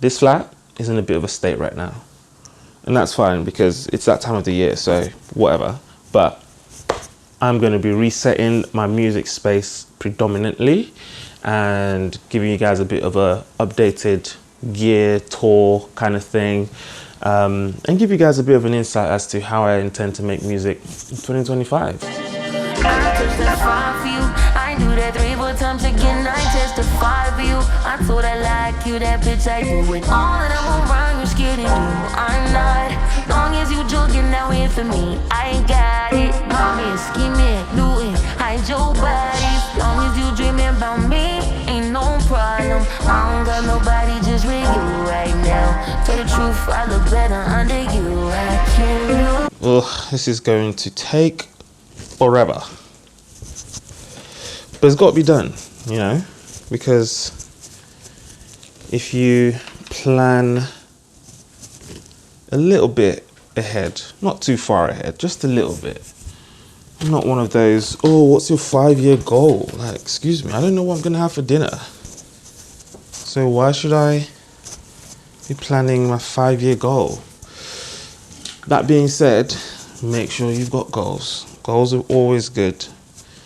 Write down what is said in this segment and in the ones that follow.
This flat is in a bit of a state right now, and that's fine because it's that time of the year, so whatever. But I'm going to be resetting my music space predominantly and giving you guys a bit of a updated gear tour kind of thing, and give you guys a bit of an insight as to how I intend to make music in 2025. I do that 3-4 times again, I testify for you. I told I like you, that bitch, I do it all, and I won't run, you're scared to do. I'm not, long as you joking, now in for me, I got it. Mommy, scheming, doing, hide your body. Long as you dreaming about me, ain't no problem. I don't got nobody just with you right now. Tell the truth, I look better under you. I can't do. Ugh, this is going to take forever. But it's got to be done, you know, because if you plan a little bit ahead, not too far ahead, just a little bit. I'm not one of those, oh, what's your 5-year goal? Like, excuse me, I don't know what I'm going to have for dinner. So why should I be planning my 5-year goal? That being said, make sure you've got goals. Goals are always good.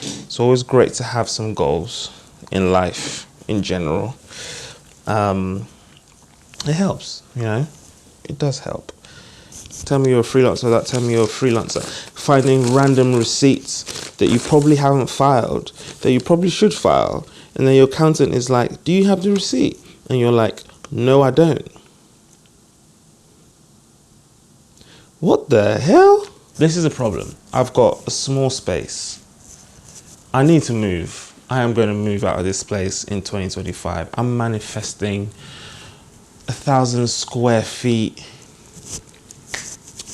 It's always great to have some goals in life in general. It helps, you know, it does help. Tell me you're a freelancer, that tell me you're a freelancer. Finding random receipts that you probably haven't filed, that you probably should file. And then your accountant is like, do you have the receipt? And you're like, no, I don't. What the hell? This is a problem. I've got a small space. I need to move. I am going to move out of this place in 2025. I'm manifesting 1,000 square feet,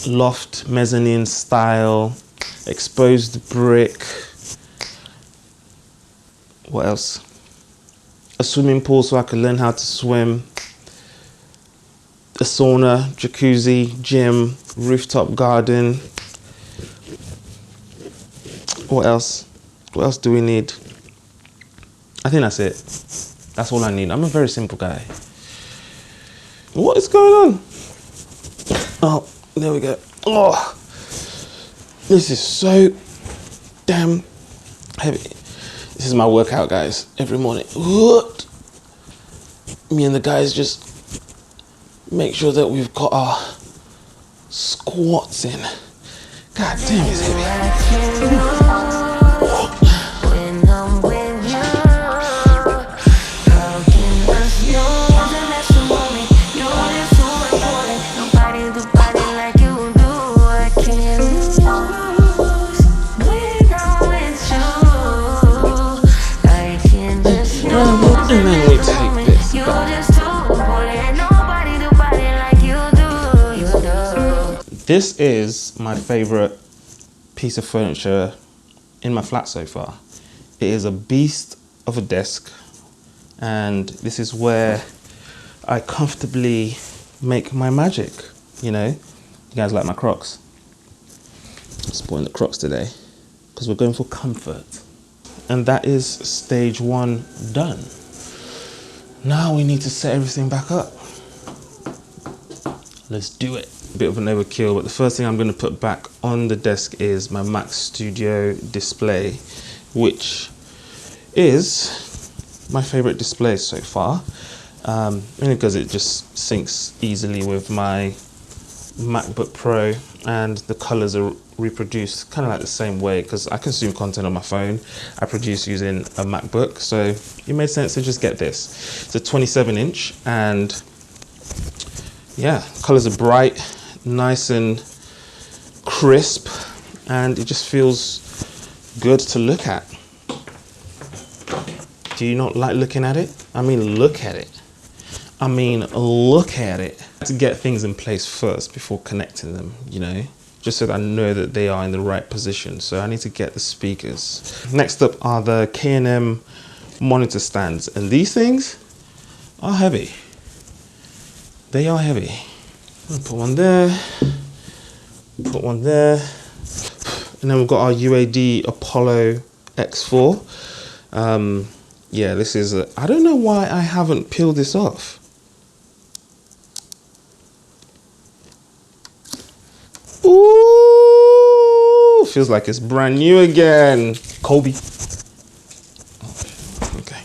loft, mezzanine style, exposed brick. What else? A swimming pool so I can learn how to swim. A sauna, jacuzzi, gym, rooftop garden. What else? What else do we need? I think that's it. That's all I need. I'm a very simple guy. What is going on? Oh, there we go. Oh, this is so damn heavy. This is my workout, guys, every morning. What? Me and the guys just make sure that we've got our squats in. God damn, it's heavy. And then we take this back. This is my favorite piece of furniture in my flat so far. It is a beast of a desk, and this is where I comfortably make my magic, you know. You guys like my Crocs? I'm spoiling the Crocs today because we're going for comfort. And that is stage 1 done. Now we need to set everything back up. Let's do it. A bit of an overkill, but the first thing I'm going to put back on the desk is my Mac Studio display, which is my favorite display so far, only because it just syncs easily with my MacBook Pro, and the colors are reproduced kind of like the same way, because I consume content on my phone. I produce using a MacBook, so it made sense to just get this. It's a 27-inch, and yeah, colors are bright, nice and crisp, and it just feels good to look at. Do you not like looking at it? I mean, look at it. I mean, look at it. To get things in place first before connecting them, you know, just so that I know that they are in the right position. So I need to get the speakers. Next up are the K&M monitor stands, and these things are heavy. They are heavy. I'm gonna put one there, put one there, and then we've got our UAD Apollo X4. Yeah, this is I don't know why I haven't peeled this off. Ooh, feels like it's brand new again. Kobe. Okay.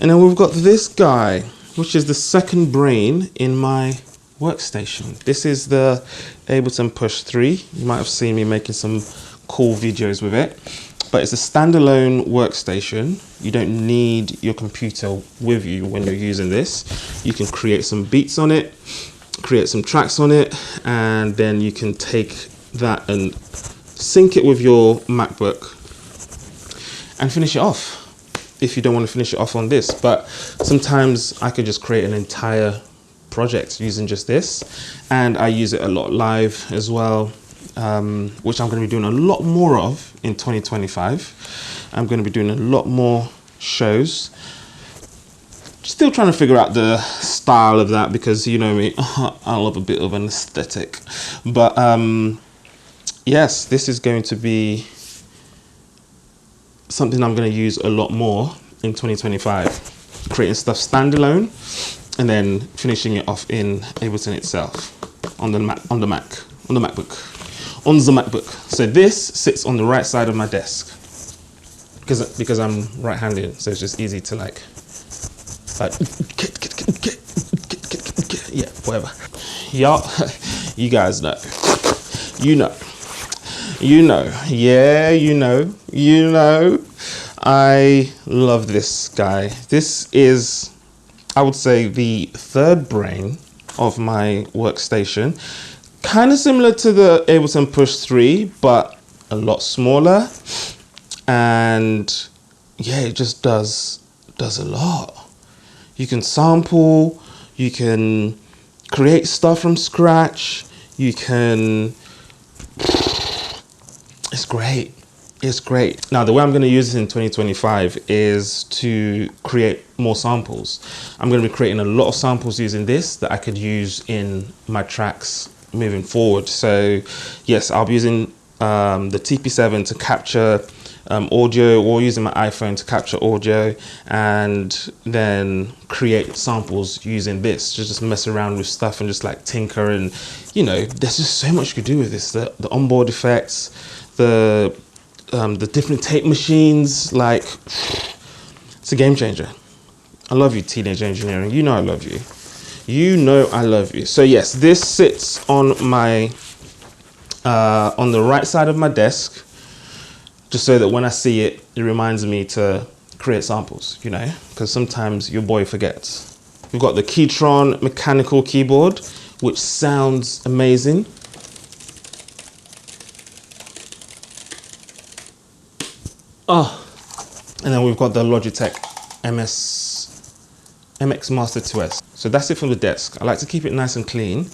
And then we've got this guy, which is the second brain in my workstation. This is the Ableton Push 3. You might have seen me making some cool videos with it, but it's a standalone workstation. You don't need your computer with you when you're using this. You can create some beats on it, create some tracks on it, and then you can take that and sync it with your MacBook and finish it off if you don't want to finish it off on this. But sometimes I could just create an entire project using just this, and I use it a lot live as well, which I'm going to be doing a lot more of in 2025. I'm going to be doing a lot more shows. Still trying to figure out the style of that, because you know me, I love a bit of an aesthetic. But yes, this is going to be something I'm going to use a lot more in 2025, creating stuff standalone and then finishing it off in Ableton itself on the MacBook. So this sits on the right side of my desk because I'm right-handed, so it's just easy to like yeah, whatever. Y'all, you guys know, yeah, you know, I love this guy. This is, I would say, the third brain of my workstation. Kind of similar to the Ableton Push 3, but a lot smaller. And yeah, it just does a lot. You can sample, you can create stuff from scratch, you can, it's great. It's great. Now, the way I'm going to use this in 2025 is to create more samples. I'm going to be creating a lot of samples using this that I could use in my tracks moving forward. So yes, I'll be using the TP7 to capture audio, or using my iPhone to capture audio, and then create samples using this. Just mess around with stuff and just like tinker, and you know, there's just so much you could do with this. The onboard effects, the different tape machines, like, it's a game changer. I love you, Teenage Engineering. You know I love you. You know I love you. So yes, this sits on my on the right side of my desk, just so that when I see it, it reminds me to create samples, you know, because sometimes your boy forgets. We've got the Keytron mechanical keyboard, which sounds amazing. Oh, and then we've got the Logitech MX Master 2S. So that's it from the desk. I like to keep it nice and clean.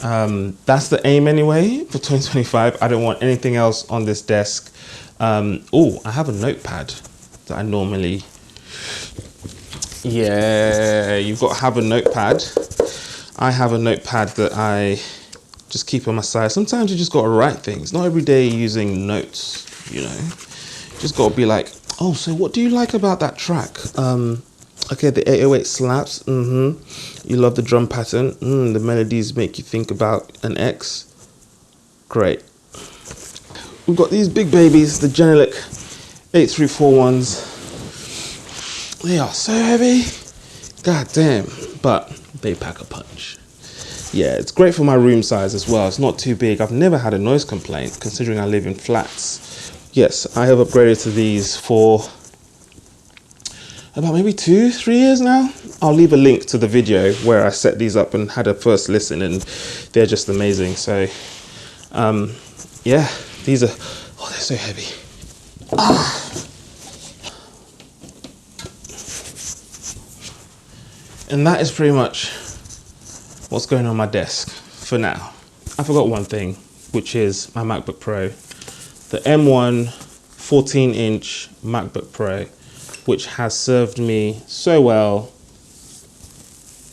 That's the aim anyway for 2025. I don't want anything else on this desk. Oh, I have a notepad that I normally, yeah, you've got to have a notepad. I have a notepad that I just keep on my side. Sometimes you just got to write things. Not every day using notes, you know. Just got to be like, oh, so what do you like about that track? Okay, the 808 slaps. You love the drum pattern. The melodies make you think about an X. Great. We've got these big babies, the Genelec 8341s. They are so heavy. God damn. But they pack a punch. Yeah, it's great for my room size as well. It's not too big. I've never had a noise complaint considering I live in flats. Yes, I have upgraded to these for about maybe 2-3 years now. I'll leave a link to the video where I set these up and had a first listen, and they're just amazing. So yeah, these are, oh, they're so heavy. And that is pretty much what's going on my desk for now. I forgot one thing, which is my MacBook Pro. The M1 14-inch MacBook Pro, which has served me so well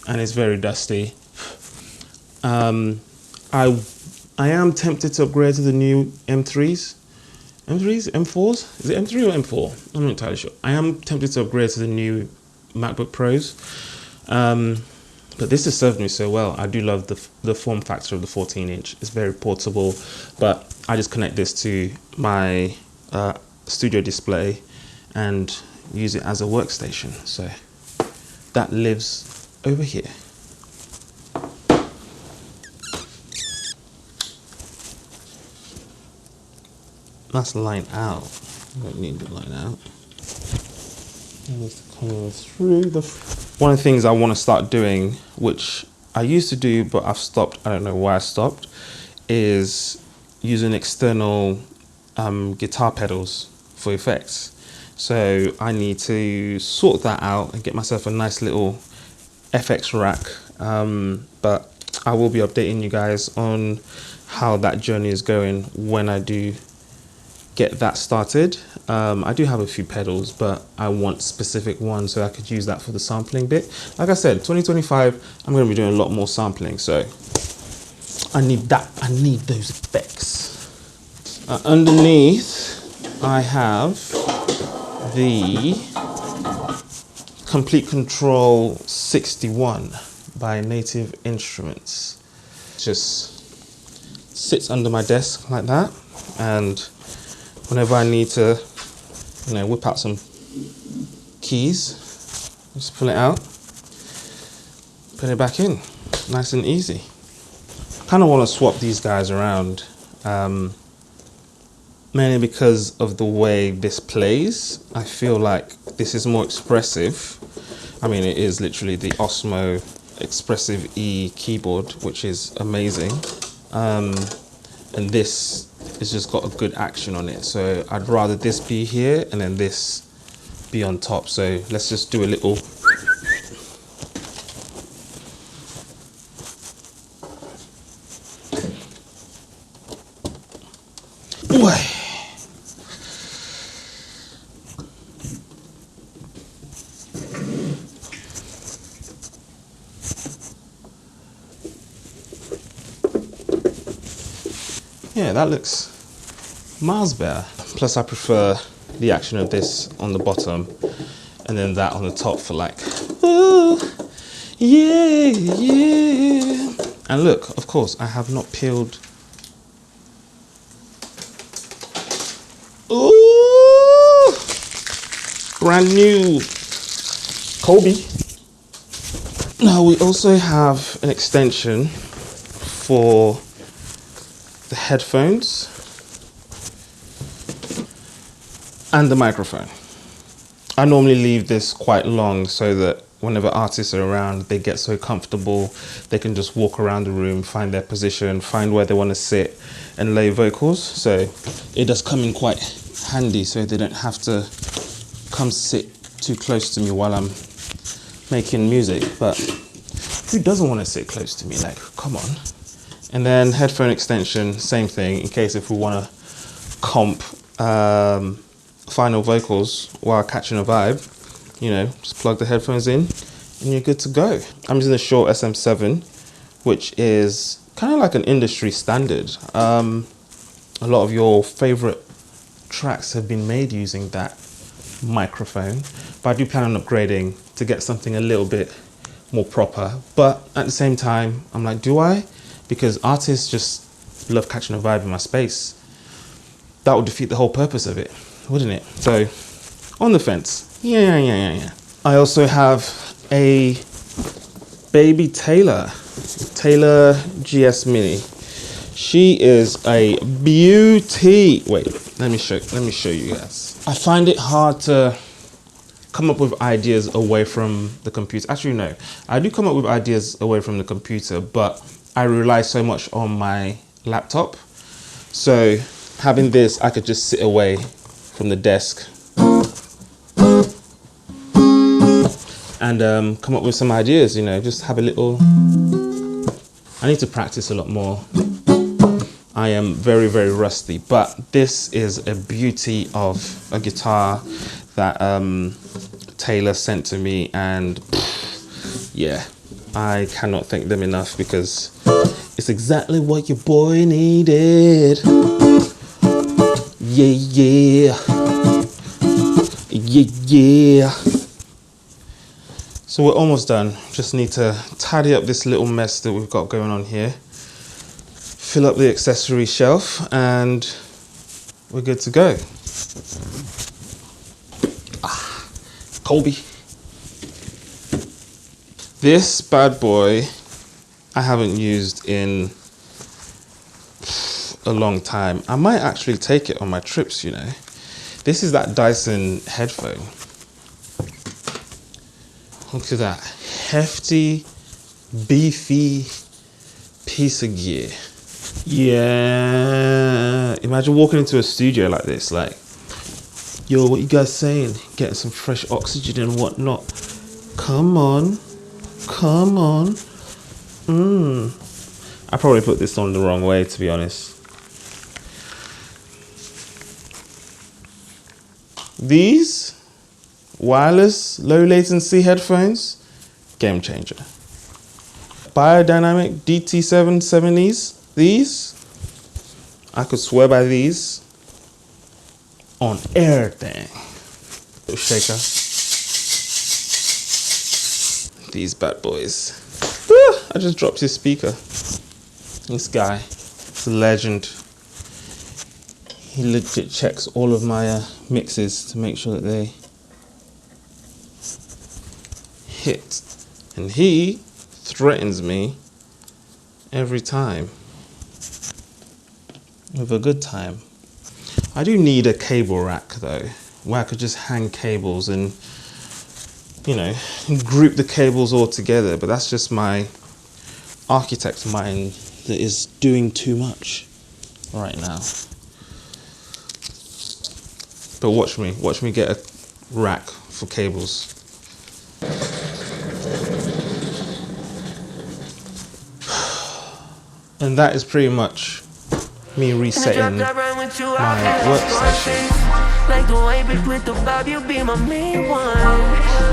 and is very dusty. I am tempted to upgrade to the new M3s. M4s? Is it M3 or M4? I'm not entirely sure. I am tempted to upgrade to the new MacBook Pros. But But this has served me so well. I do love the form factor of the 14-inch. It's very portable, but I just connect this to my studio display and use it as a workstation. So that lives over here. That's line out. I don't need the line out. It needs to come through. One of the things I want to start doing, which I used to do but I've stopped, I don't know why I stopped, is using external guitar pedals for effects. So I need to sort that out and get myself a nice little FX rack. But I will be updating you guys on how that journey is going when I do get that started. I do have a few pedals, but I want specific ones so I could use that for the sampling bit. Like I said, 2025, I'm going to be doing a lot more sampling, so I need that. I need those effects. Underneath, I have the Complete Control 61 by Native Instruments. Just sits under my desk like that, and whenever I need to, you know, whip out some keys, just pull it out, put it back in, nice and easy. Kind of want to swap these guys around, mainly because of the way this plays. I feel like this is more expressive. I mean, it is literally the Osmo Expressive E keyboard, which is amazing. And this it's just got a good action on it, so I'd rather this be here and then this be on top. So let's just do a little yeah, that looks miles better. Plus I prefer the action of this on the bottom and then that on the top for like, ooh, yeah, yeah. And look, of course, I have not peeled. Ooh, brand new Kobe. Now we also have an extension for the headphones and the microphone. I normally leave this quite long so that whenever artists are around, they get so comfortable, they can just walk around the room, find their position, find where they want to sit and lay vocals. So it does come in quite handy, so they don't have to come sit too close to me while I'm making music. But who doesn't want to sit close to me? Like, come on. And then headphone extension, same thing, in case if we want to comp final vocals while catching a vibe, you know, just plug the headphones in and you're good to go. I'm using the Shure SM7, which is kind of like an industry standard. A lot of your favorite tracks have been made using that microphone, but I do plan on upgrading to get something a little bit more proper. But at the same time, I'm like, do I? Because artists just love catching a vibe in my space. That would defeat the whole purpose of it, wouldn't it? So, on the fence. Yeah. I also have a baby Taylor GS Mini. She is a beauty. Wait, let me show you guys. I find it hard to come up with ideas away from the computer. Actually, no, I do come up with ideas away from the computer, but I rely so much on my laptop. So having this, I could just sit away from the desk and come up with some ideas, you know, just have a little. I need to practice a lot more. I am very, very rusty, but this is a beauty of a guitar that Taylor sent to me, and yeah, I cannot thank them enough because it's exactly what your boy needed. Yeah. So we're almost done. Just need to tidy up this little mess that we've got going on here. Fill up the accessory shelf and we're good to go. Colby. This bad boy I haven't used in a long time. I might actually take it on my trips, you know. This is that Dyson headphone. Look at that hefty, beefy piece of gear. Yeah, imagine walking into a studio like this, like, yo, what you guys saying? Getting some fresh oxygen and whatnot. Come on, come on. I probably put this on the wrong way, to be honest. These wireless low latency headphones, game changer. Biodynamic DT770s, these, I could swear by these on everything. Little shaker. These bad boys. I just dropped his speaker. This guy, it's a legend. He legit checks all of my mixes to make sure that they hit. And he threatens me every time with a good time. I do need a cable rack though, where I could just hang cables and, you know, group the cables all together, but that's just my architect's mind that is doing too much right now. But watch me get a rack for cables. And that is pretty much me resetting my workstation. Like the way bitch with the bob, you be my main one.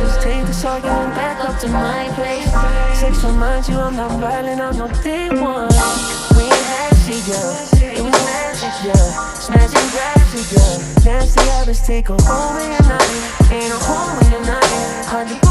Just take the song and back up to my place. Sex reminds you I'm not violent, I'm no day one. We ain't had shit, yeah. It was magic, yeah. Smashing graphic, yeah. Nasty habits take a home in your night. Ain't a home in your night. Hard to